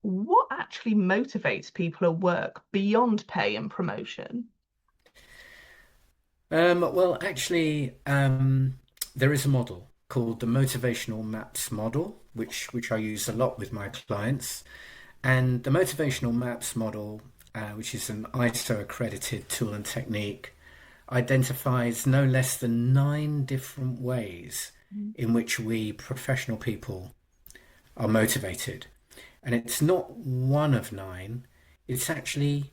What actually motivates people at work beyond pay and promotion? There is a model called the motivational maps model, which I use a lot with my clients. And the motivational maps model, which is an ISO accredited tool and technique, identifies no less than 9 different ways in which we professional people are motivated. And it's not one of 9, it's actually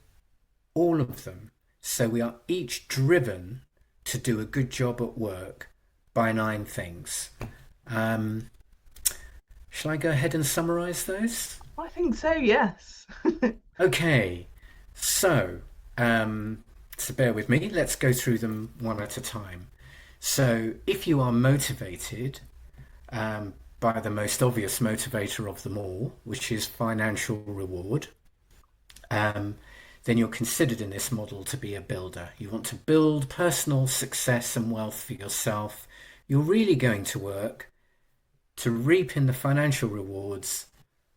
all of them. So we are each driven to do a good job at work by 9 things. Um, shall I go ahead and summarize those? I think so, yes. Okay, so so bear with me. Let's go through them one at a time. So if you are motivated by the most obvious motivator of them all, which is financial reward, um, then you're considered in this model to be a builder. You want to build personal success and wealth for yourself. You're really going to work to reap in the financial rewards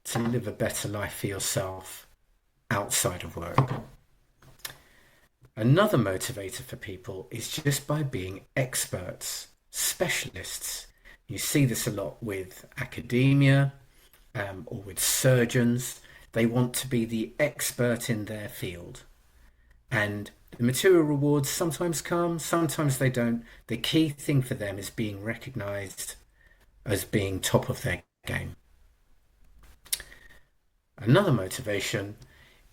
to live a better life for yourself outside of work. Another motivator for people is just by being experts, specialists. You see this a lot with academia or with surgeons. They want to be the expert in their field. And the material rewards sometimes come, sometimes they don't. The key thing for them is being recognized as being top of their game. Another motivation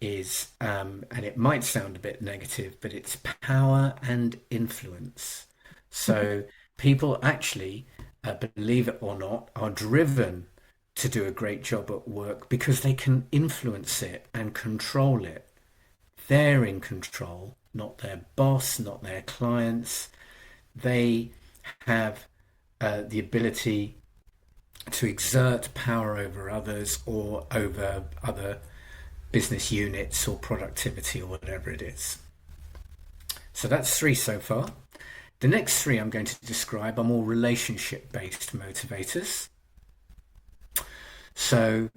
is, and it might sound a bit negative, but it's power and influence. So people actually, believe it or not, are driven to do a great job at work because they can influence it and control it. They're in control, not their boss, not their clients. They have the ability to exert power over others or over other business units or productivity or whatever it is. So that's 3 so far. The next 3 I'm going to describe are more relationship-based motivators. So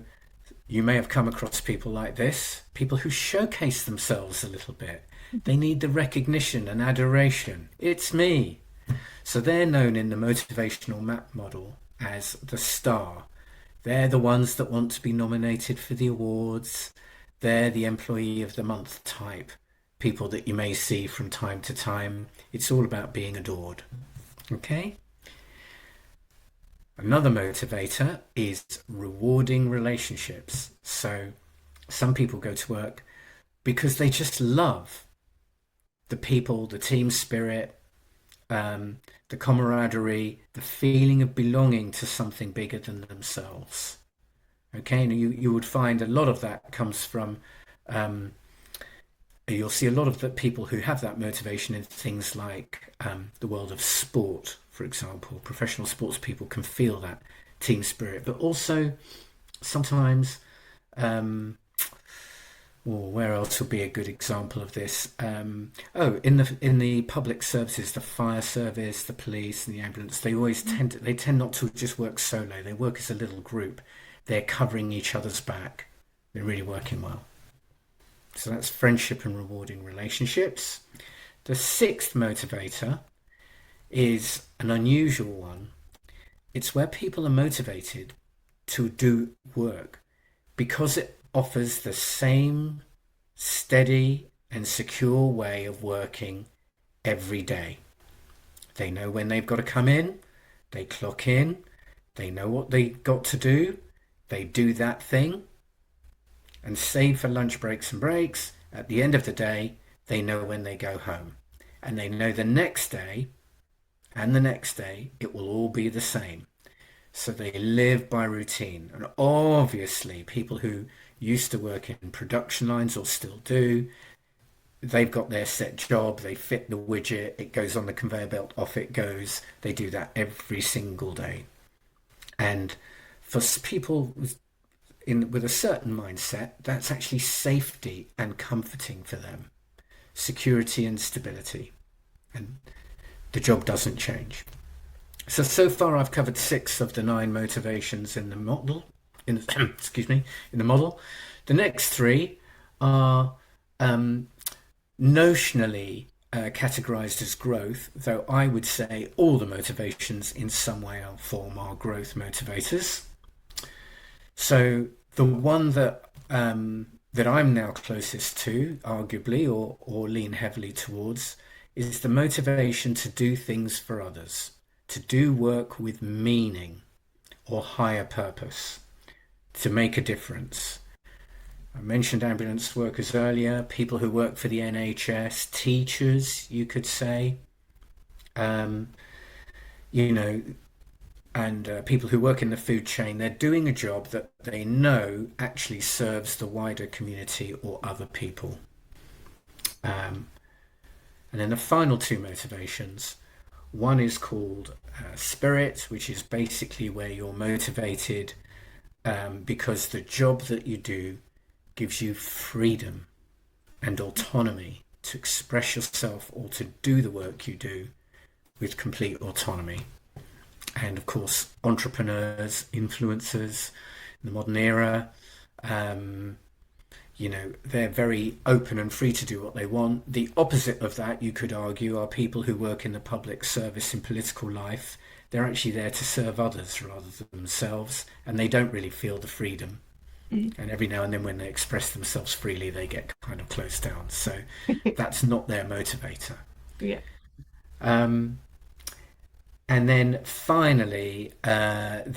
you may have come across people like this, people who showcase themselves a little bit. They need the recognition and adoration. It's me. So they're known in the motivational map model as the star. They're the ones that want to be nominated for the awards. They're the employee of the month type people that you may see from time to time. It's all about being adored. Okay? Another motivator is rewarding relationships. So some people go to work because they just love the people, the team spirit, the camaraderie, the feeling of belonging to something bigger than themselves. Okay, and you would find a lot of that comes from, you'll see a lot of the people who have that motivation in things like the world of sport, for example. Professional sports people can feel that team spirit, but also sometimes, or where else would be a good example of this? In the public services, the fire service, the police, and the ambulance, they always tend not to just work solo. They work as a little group. They're covering each other's back. They're really working well. So that's friendship and rewarding relationships. The 6th motivator is an unusual one. It's where people are motivated to do work because it offers the same steady and secure way of working every day. They know when they've got to come in, they clock in, they know what they got to do, they do that thing, and save for lunch breaks and breaks. At the end of the day, they know when they go home. And they know the next day and the next day, it will all be the same. So they live by routine. And obviously, people who used to work in production lines or still do, they've got their set job, they fit the widget, it goes on the conveyor belt, off it goes. They do that every single day. And for people with a certain mindset, that's actually safety and comforting for them, security and stability, and the job doesn't change. So far I've covered 6 of the 9 motivations in the model. in the, excuse me, in the model. The next three are notionally categorized as growth, though I would say all the motivations in some way or form are growth motivators. So the one that I'm now closest to, arguably, or lean heavily towards, is the motivation to do things for others, to do work with meaning or higher purpose, to make a difference. I mentioned ambulance workers earlier, people who work for the NHS, teachers, you could say, um, you know, and people who work in the food chain. They're doing a job that they know actually serves the wider community or other people. Um, and then the final two motivations. One is called spirit, which is basically where you're motivated because the job that you do gives you freedom and autonomy to express yourself or to do the work you do with complete autonomy. And of course, entrepreneurs, influencers in the modern era, they're very open and free to do what they want. The opposite of that, you could argue, are people who work in the public service in political life. They're actually there to serve others rather than themselves, and they don't really feel the freedom. Mm. And every now and then when they express themselves freely, they get kind of closed down. So that's not their motivator. Yeah. Um, and then finally, there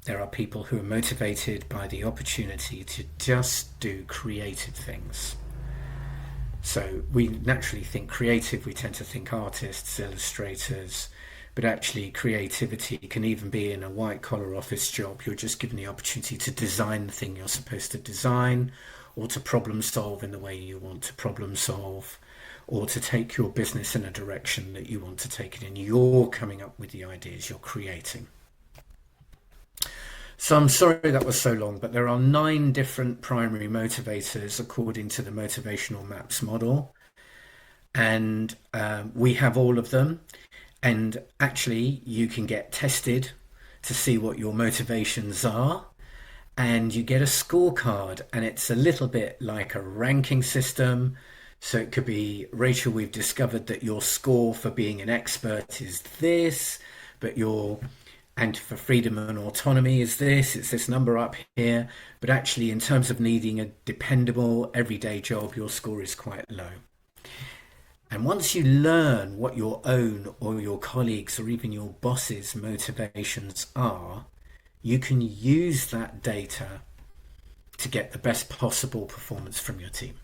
are people who are motivated by the opportunity to just do creative things. So we naturally think creative, we tend to think artists, illustrators, but actually creativity can even be in a white collar office job. You're just given the opportunity to design the thing you're supposed to design, or to problem solve in the way you want to problem solve, or to take your business in a direction that you want to take it in. You're coming up with the ideas, you're creating. So I'm sorry that was so long, but there are 9 different primary motivators according to the motivational maps model. And we have all of them. And actually, you can get tested to see what your motivations are. And you get a scorecard. And it's a little bit like a ranking system. So it could be, Rachel, we've discovered that your score for being an expert is this, but your and for freedom and autonomy is this, it's this number up here. But actually, in terms of needing a dependable everyday job, your score is quite low. And once you learn what your own or your colleagues or even your boss's motivations are, you can use that data to get the best possible performance from your team.